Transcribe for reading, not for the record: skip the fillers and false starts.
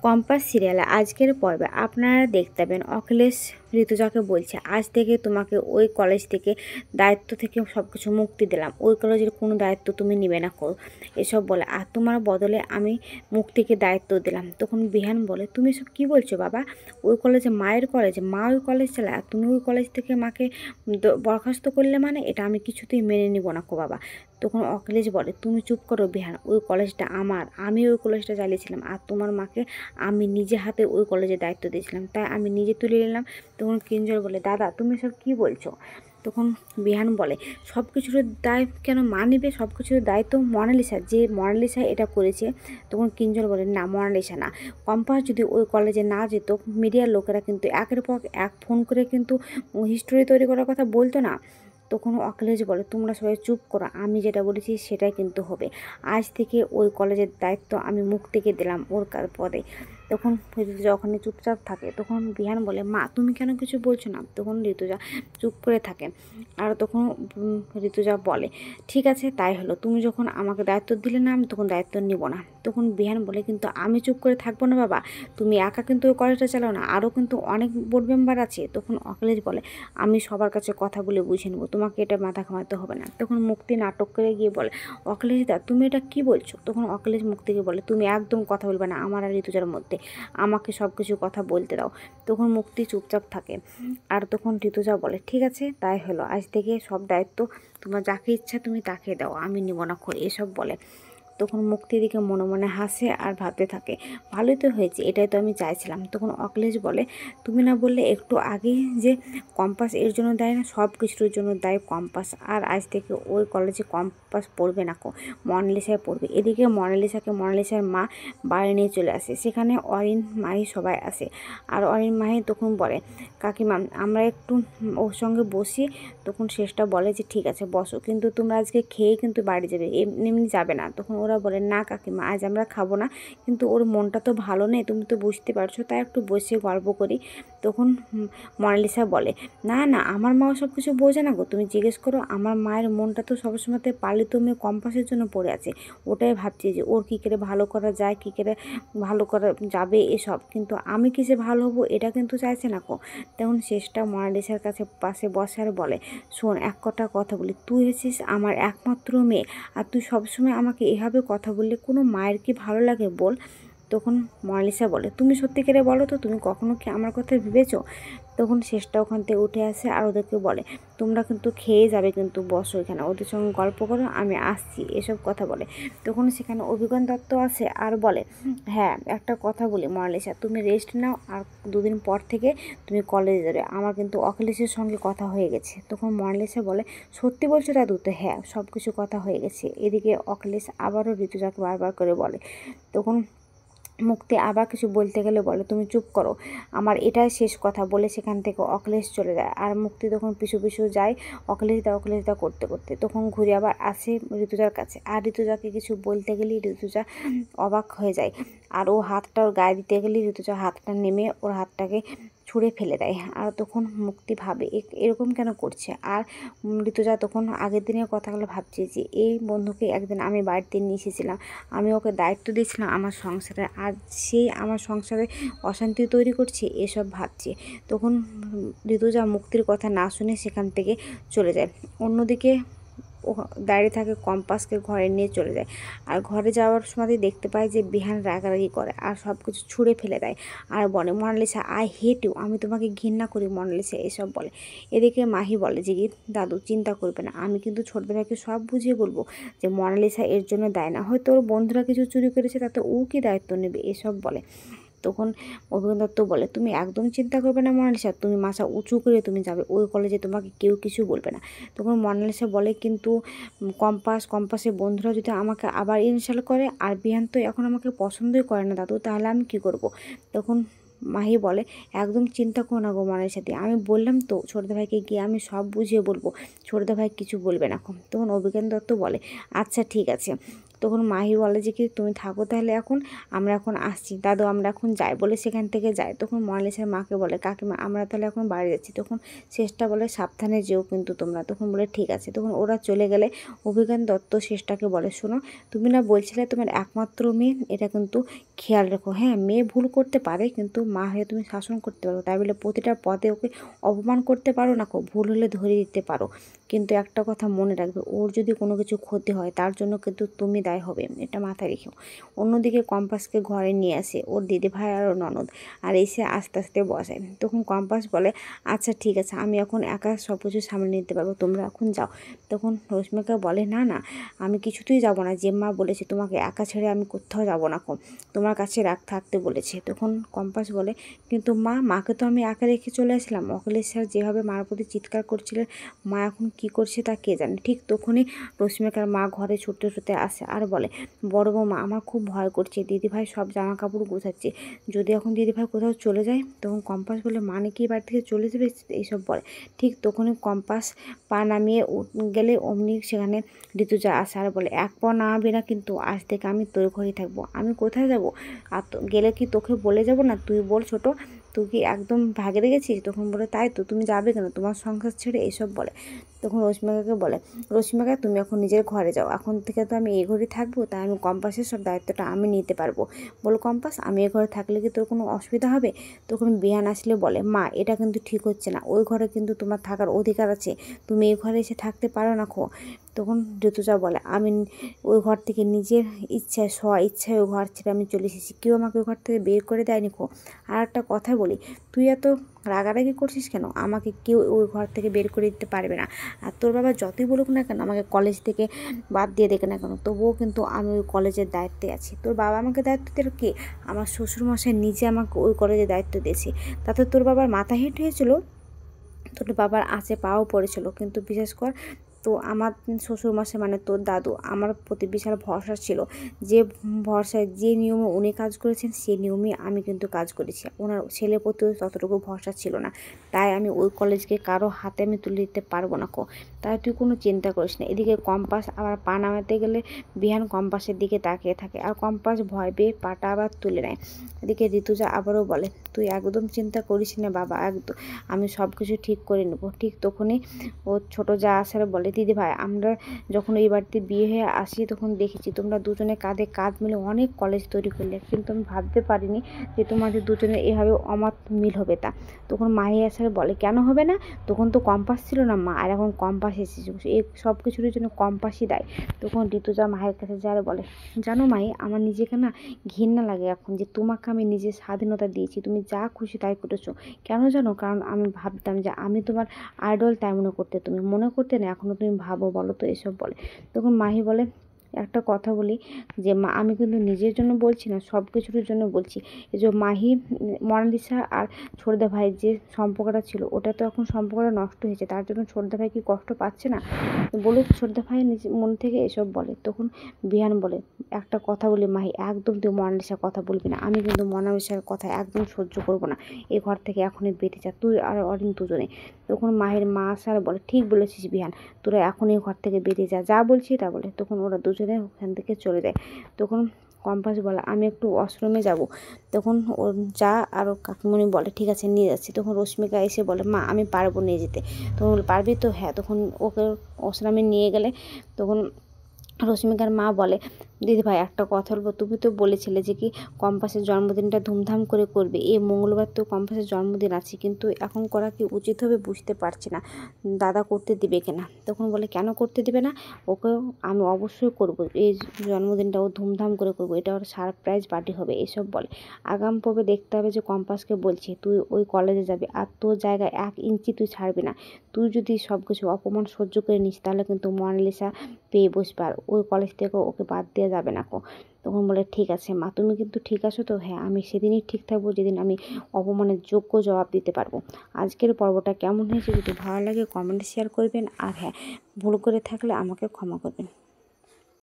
Compass সিরিয়ালে আজকের পর্বে আপনারা দেখতে পাবেন অখিলেশ ঋতুজাকে বলছে, আজ থেকে তোমাকে ওই কলেজ থেকে দায়িত্ব থেকে সব কিছু মুক্তি দিলাম, ওই কলেজের কোনো দায়িত্ব তুমি নিবে না করো এসব বলে, আর তোমার বদলে আমি মুক্তিকে দায়িত্ব দিলাম। তখন বিহান বলে, তুমি সব কী বলছো বাবা? ওই কলেজে মায়ের কলেজে, মা ওই কলেজ চালায়, আর তুমি ওই কলেজ থেকে মাকে বরখাস্ত করলে, মানে এটা আমি কিছুতেই মেনে নিব না কো বাবা। তখন অখিলেশ বলে, তুমি চুপ করো বিহান, ওই কলেজটা আমার, আমি ওই কলেজটা চালিয়েছিলাম, আর তোমার মাকে আমি নিজে হাতে ওই কলেজের দায়িত্ব দিয়েছিলাম, তাই আমি নিজে তুলে নিলাম। তখন কিঞ্জল বলে, দাদা তুমি সব কী বলছো? তখন বিহান বলে, সব কিছুর দায় কেন মা নিবে? সব কিছুর দায়িত্ব মোনালিসা, যে মোনালিসা এটা করেছে। তখন কিঞ্জল বলে, না মোনালিসা না, কম্পাস যদি ওই কলেজে না যেত, মিডিয়ার লোকেরা কিন্তু একের পর এক ফোন করে কিন্তু হিস্টোরি তৈরি করার কথা বলতো না। তখন অখিলেশ বলে, তোমরা সবাই চুপ করো, আমি যেটা বলেছি সেটাই কিন্তু হবে। আজ থেকে ওই কলেজের দায়িত্ব আমি মুক্তিকে দিলাম ওর পদে। তখন ঋতুজা ওখানে চুপচাপ থাকে। তখন বিহান বলে, মা তুমি কেন কিছু বলছো না? তখন ঋতুজা চুপ করে থাকে। আর তখন ঋতুজা বলে, ঠিক আছে তাই হলো, তুমি যখন আমাকে দায়িত্ব দিলে না, আমি তখন দায়িত্ব নিব না। তখন বিহান বলে, কিন্তু আমি চুপ করে থাকবো না বাবা, তুমি একা কিন্তু ওই কলেজটা চালাও না, আরও কিন্তু অনেক বোর্ড মেম্বার আছে। তখন অখিলেশ বলে, আমি সবার কাছে কথা বলে বুঝে নেবো, তোমাকে এটা মাথা ঘামাতে হবে না। তখন মুক্তি নাটক করে গিয়ে বলে, অখিলেশ দা তুমি এটা কি বলছো? তখন অখিলেশ মুক্তিকে বলে, তুমি একদম কথা বলবে না আমার আর ঋতুজার মধ্যে, আমাকে সব কিছু কথা বলতে দাও। তখন মুক্তি চুপচাপ থাকে। আর তখন ঋতুজা বলে, ঠিক আছে তাই হলো, আজ থেকে সব দায়িত্ব তোমার যাকে ইচ্ছা তুমি তাকে দাও, আমি নিব না করে এসব বলে। তখন মুক্তির দিকে মনে মনে হাসে আর ভাবতে থাকে, ভালোই তো হয়েছে, এটাই তো আমি চাইছিলাম। তখন অখিলেশ বলে, তুমি না বললে একটু আগেই যে কম্পাস এর জন্য দায়ী না, সব কিছুর জন্য দায়ী কম্পাস, আর আজ থেকে ওই কলেজে কম্পাস পড়বে না কো, মোনালিসায় পড়বে। এদিকে মোনালিসার মা বাড়ি নিয়ে চলে আসে, সেখানে অরিন মাহি সবাই আসে। আর অরিন মাহি তখন বলে, কাকিমা আমরা একটু ওর সঙ্গে বসি। তখন শেষটা বলে যে ঠিক আছে বসো, কিন্তু তোমরা আজকে খেয়ে কিন্তু বাড়ি যাবে, এমনি যাবে না। তখন ওরা বলে, না কাকিমা আজ আমরা খাবো না, কিন্তু ওর মনটা তো ভালো নেই, তুমি তো বুঝতে পারছো, তাই একটু বসে গল্প করি। তখন মোনালিসা বলে, না না আমার মাও সব কিছু বোঝে না গো, তুমি জিজ্ঞেস করো, আমার মায়ের মনটা তো সবসময়তে পালিত মেয়ে কম্পাসের জন্য পড়ে আছে, ওটাই ভাবছি যে ওর কী করে ভালো করা যায়, কী করে ভালো করা যাবে এসব, কিন্তু আমি কিসে ভালো হবো এটা কিন্তু চাইছে না কো। তখন শেষটা মোনালিসার কাছে পাশে বসে আর বলে, শোন এক কথা বলি, তুই হচ্ছিস আমার একমাত্র মেয়ে, আর তুই সবসময় আমাকে এভাবে কথা বললে কোনো মায়ের কি ভালো লাগে বল? তখন মোনালিসা বলে, তুমি সত্যি করে বলো তো, তুমি কখনো কি আমার কথা ভেবেছো? তখন শেষটা ওখান থেকে উঠে আসে আর ওদেরকে বলে, তোমরা কিন্তু খেয়ে যাবে, কিন্তু বসো এখানে, ওদের সঙ্গে গল্প করো, আমি আসছি, এসব কথা বলে। তখন সেখানে অভিজ্ঞান দত্ত আসে আর বলে, হ্যাঁ একটা কথা বলি মোনালিসা, তুমি রেস্ট নাও, আর দুদিন পর থেকে তুমি কলেজে যাবে, আমার কিন্তু অখিলেশের সঙ্গে কথা হয়ে গেছে। তখন মোনালিসা বলে, সত্যি বলছো দাদু? তো হ্যাঁ সব কিছু কথা হয়ে গেছে। এদিকে অখিলেশ আবারও ঋতুজাকে বারবার করে বলে। তখন মুক্তি আবার কিছু বলতে গেলে বলে, তুমি চুপ করো, আমার এটাই শেষ কথা বলে সেখান থেকে অখিলেশ চলে যায়। আর মুক্তি তখন পিছু পিছু যায় অখিলেশ দা করতে করতে। তখন ঘুরে আবার আসে ঋতুজার কাছে, আর ঋতুজাকে কিছু বলতে গেলেই ঋতুজা অবাক হয়ে যায়, আর ও হাতটা ওর গায়ে দিতে গেলেই ঋতুজা হাতটা নেমে ওর হাতটাকে ছুঁড়ে ফেলে দেয়। আর তখন মুক্তি ভাবে এরকম কেন করছে। আর ঋতুজা তখন আগের দিনের কথাগুলো ভাবছে যে এই বন্ধুকে একদিন আমি বাড়িতে নিয়ে এসেছিলাম, আমি ওকে দায়িত্ব দিয়েছিলাম আমার সংসারে, আর সেই আমার সংসারে অশান্তি তৈরি করছে, এসব ভাবছে। তখন ঋতুজা মুক্তির কথা না শুনে সেখান থেকে চলে যায়। অন্যদিকে ও দাঁড়িয়ে থাকে কম্পাসকে ঘরে নিয়ে চলে যায়। আর ঘরে যাওয়ার সময় দেখতে পায় যে বিহান রাগারাগি করে আর সব কিছু ছুঁড়ে ফেলে দেয়, আর বলে, মোনালিসা আই হেট ইউ, আমি তোমাকে ঘৃণা করি মোনালিসা, এসব বলে। এদিকে মাহি বলে যে, দাদু চিন্তা করবে না, আমি কিন্তু ছোট ভাইকে সব বুঝিয়ে বলবো যে মোনালিসা এর জন্য দায় না, হয়তো ওর বন্ধুরা কিছু চুরি করেছে, তাতে ও কি দায়িত্ব নেবে, এসব বলে। তখন অভিজ্ঞান দত্ত বলে, তুমি একদম চিন্তা করবে না মোনালিসা, তুমি মাথা উঁচু করে তুমি যাবে, ওই কলেজে তোমাকে কেউ কিছু বলবে না। তখন মোনালিসা বলে, কিন্তু কম্পাসের বন্ধুরা যদি আমাকে আবার ইনসাল্ট করে, আর বিহান তো এখন আমাকে পছন্দই করে না দাদু, তাহলে আমি কি করব? তখন মাহি বলে, একদম চিন্তা করো না গো মোনালিসা দি, আমি বললাম তো ছোটদা ভাইকে গিয়ে আমি সব বুঝিয়ে বলবো, ছোটদা ভাই কিছু বলবে না। তখন অভিজ্ঞান দত্ত বলে, আচ্ছা ঠিক আছে, তখন মাহি বলে যে কি তুমি থাকো তাহলে এখন, আমরা এখন আসছি দাদু, আমরা এখন যাই, বলে সেখান থেকে যায়। তখন মনালিসার মাকে বলে কাকিমা আমরা তাহলে এখন বাড়ি যাচ্ছি। তখন শেষটা বলে সাবধানে যেও কিন্তু তোমরা। তখন বলে ঠিক আছে। তখন ওরা চলে গেলে অভিজ্ঞান দত্ত শেষটাকে বলে শোনো, তুমি না বলছিলে তোমার একমাত্র মেয়ে, এটা কিন্তু খেয়াল রেখো। হ্যাঁ, মেয়ে ভুল করতে পারে কিন্তু মা হয়ে তুমি শাসন করতে পারো, তাই বলে প্রতিটা পদে ওকে অপমান করতে পারো না, ভুল হলে ধরে দিতে পারো। কিন্তু একটা কথা মনে রাখবে, ওর যদি কোনো কিছু ক্ষতি হয় তার জন্য কিন্তু তুমি দায়ী হবে, এটা মাথায় রেখো। অন্যদিকে কম্পাসকে ঘরে নিয়ে আসে ওর দিদিভাই আর ওর ননদ, আর এসে আস্তে আস্তে বসায়। তখন কম্পাস বলে আচ্ছা ঠিক আছে, আমি এখন একা সব কিছু সামলে নিতে পারবো, তোমরা এখন যাও। তখন রশ্মিকা বলে না না, আমি কিছুতেই যাব না, যে মা বলেছে তোমাকে একা ছেড়ে আমি কোথাও যাব না, তোমার কাছে থাকতে বলেছে। তখন কম্পাস বলে কিন্তু মাকে তো আমি একা রেখে চলে আসলাম। অখিলেশ স্যার যেভাবে মার প্রতি চিৎকার করছিলেন, মা এখন কি করছে তা কে জানে। ঠিক তখনই রশ্মিকার মা ঘরে ছুটতে ছুটতে আসে আর বলে বড় বৌমা আমার খুব ভয় করছে, দিদিভাই সব জামা কাপড় গোছাচ্ছে, যদি এখন দিদিভাই কোথাও চলে যায়। তখন কম্পাস বলে মানে কি বাড়ি থেকে চলে যাবে, এইসব বলে। ঠিক তখনই কম্পাস পা নামিয়ে গেলে অমনি সেখানে ঋতুজা আসে আর বলে এক পা নামাবি না কিন্তু, আজ থেকে আমি তোর ঘরেই থাকবো। আমি কোথায় যাব, আর গেলে কি তোকে বলে যাব না, তুই বল ছোট, তুই কি একদম ভাগে রেখেছিস। তখন বলে তাই তো, তুমি যাবে কেন তোমার সংসার ছেড়ে, এইসব বলে। তখন রশ্মিকাকে বলে রশ্মিকা তুমি এখন নিজের ঘরে যাও, এখন থেকে তো আমি এই ঘরেই থাকবো, তাই আমি কম্পাসের সব দায়িত্বটা আমি নিতে পারবো। বলো কম্পাস আমি এই ঘরে থাকলে কি তোর কোনো অসুবিধা হবে। তখন বিহান আসলে বলে মা এটা কিন্তু ঠিক হচ্ছে না, ওই ঘরে কিন্তু তোমার থাকার অধিকার আছে, তুমি এই ঘরে এসে থাকতে পারো না তখন ঋতুজা বলে আমি ওই ঘর থেকে নিজের ইচ্ছায় ইচ্ছায় ওই ঘর ছেড়ে আমি চলে এসেছি, কেউ আমাকে ওই ঘর থেকে বের করে দেয়নি আর একটা কথা বলি, তুই এত রাগারাগি করছিস কেন, আমাকে কেউ ওই ঘর থেকে বের করে দিতে পারবে না। আর তোর বাবা যতই বলুক না কেন, আমাকে কলেজ থেকে বাদ দিয়ে দেখে না কেন, তবুও কিন্তু আমি ওই কলেজের দায়িত্বে আছি। তোর বাবা আমাকে দায়িত্ব দিল কে, আমার শ্বশুরমশাই নিজে আমাকে ওই কলেজের দায়িত্ব দিয়েছে, তাতে তোর বাবার মাথা হেঁট হয়েছিল, তোর বাবার আছে পাও পড়েছিল, কিন্তু বিশেষ কর তো আমার শ্বশুরমশাই মানে তোর দাদু আমার প্রতি বিশাল ভরসা ছিল, যে ভরসায় যে নিয়মে উনি কাজ করেছেন সেই নিয়মে আমি কিন্তু কাজ করেছি, ওনার ছেলের প্রতিও ততটুকু ভরসা ছিল না, তাই আমি ওই কলেজকে কারো হাতে আমি তুলে দিতে পারবো না তাই তুই কোনো চিন্তা করিস না। এদিকে কম্পাস আবার পা নামাতে গেলে বিহান কম্পাসের দিকে তাকিয়ে থাকে আর কম্পাস ভয় পেয়ে পাটা আবার তুলে নেয়। এদিকে ঋতুজা আবারও বলে তুই একদম চিন্তা করিস না বাবা, একদম আমি সব কিছু ঠিক করে নেব। ঠিক তখনই ও ছোট যা আসার বলে দিদি ভাই আমরা যখন এই বাড়িতে বিয়ে হয়ে আসি তখন দেখেছি তোমরা দুজনে কাঁধে কাঁধ মিলে অনেক কলেজ তৈরি করলে, কিন্তু আমি ভাবতে পারিনি যে তোমাদের দুজনে এভাবে অমত মিল হবে। তা তখন মাহি আসার বলে কেন হবে না, তখন তো কম্পাস ছিল না মা, আর এখন কম্পাস এসেছে, এই সব কিছুর জন্য কম্পাসই দেয়। তখন ঋতুজা মায়ের কাছে যারা বলে জানো মাহি আমার নিজেকে না ঘৃণা লাগে এখন, যে তোমাকে আমি নিজের স্বাধীনতা দিয়েছি, তুমি যা খুশি তাই করেছো, কেন জানো, কারণ আমি ভাবতাম যে আমি তোমার আইডল, তাই মনে করতে না, এখনও তুমি ভাবো বলো তো, এসব বলে। তখন মাহি বলে একটা কথা বলি যে মা আমি কিন্তু নিজের জন্য বলছি না, সব কিছুর জন্য বলছি। এই যে মাহি মনালিসা আর ছোটদা ভাইয়ের যে সম্পর্কটা ছিল ওটা তো এখন সম্পর্কটা নষ্ট হয়েছে, তার জন্য ছোটদা ভাই কি কষ্ট পাচ্ছে না, বলুক ছোটদা ভাই নিজে মন থেকে এসব বলে। তখন বিহান বলে একটা কথা বলি মাহি, একদম তুই মনালিসার কথা বলবি না, আমি কিন্তু মনালিসার কথা একদম সহ্য করবো না, এই ঘর থেকে এখনই বেঁধে যা তুই আর অরিন দুজনে। তখন মাহির মা আসার বলে ঠিক বলেছিস বিহান, তোরা এখনই ঘর থেকে বেরিয়ে যা, যা বলছি তা বলে। তখন ওরা দুজনে ওখান থেকে চলে যায়। তখন কম্পাস বলে আমি একটু ওয়াশরুমে যাব। তখন ওর যা আরও কাকিমণি বলে ঠিক আছে নিয়ে যাচ্ছি। তখন রশ্মিকা এসে বলে মা আমি পারবো নিয়ে যেতে। তখন পারবি তো, হ্যাঁ। তখন ওকে ওয়াশরুমে নিয়ে গেলে তখন রশ্মিকার মা বলে দিদিভাই একটা কথা বলবো, তুমি তো বলেছিলে যে কি কম্পাসের জন্মদিনটা ধুমধাম করে করবে, এই মঙ্গলবার তো কম্পাসের জন্মদিন আছে, কিন্তু এখন করা কি উচিত হবে বুঝতে পারছি না, দাদা করতে দিবে কিনা। তখন বলে কেন করতে দিবে না, ওকে আমি অবশ্যই করব, এই জন্মদিনটা ও ধুমধাম করে করবো, এটা ওর সারপ্রাইজ পার্টি হবে, এসব বলে। আগাম পর্বে দেখতে হবে যে কম্পাসকে বলছে তুই ওই কলেজে যাবি আর তোর জায়গায় 1 ইঞ্চি তুই ছাড়বি না, তুই যদি সব কিছু অপমান সহ্য করে নিস তাহলে কিন্তু মনালিসা পেয়ে বসবে, আর ওই কলেজ থেকে ওকে বাদ দেওয়া যাবে না তখন বলে ঠিক আছে মা তুমি কিন্তু ঠিক আছো তো, হ্যাঁ আমি সেদিনই ঠিক থাকবো যেদিন আমি অপমানের যোগ্য জবাব দিতে পারবো। আজকের পর্বটা কেমন হয়েছে যদি ভালো লাগে কমেন্টে শেয়ার করবেন, আর হ্যাঁ ভুল করে থাকলে আমাকে ক্ষমা করবেন।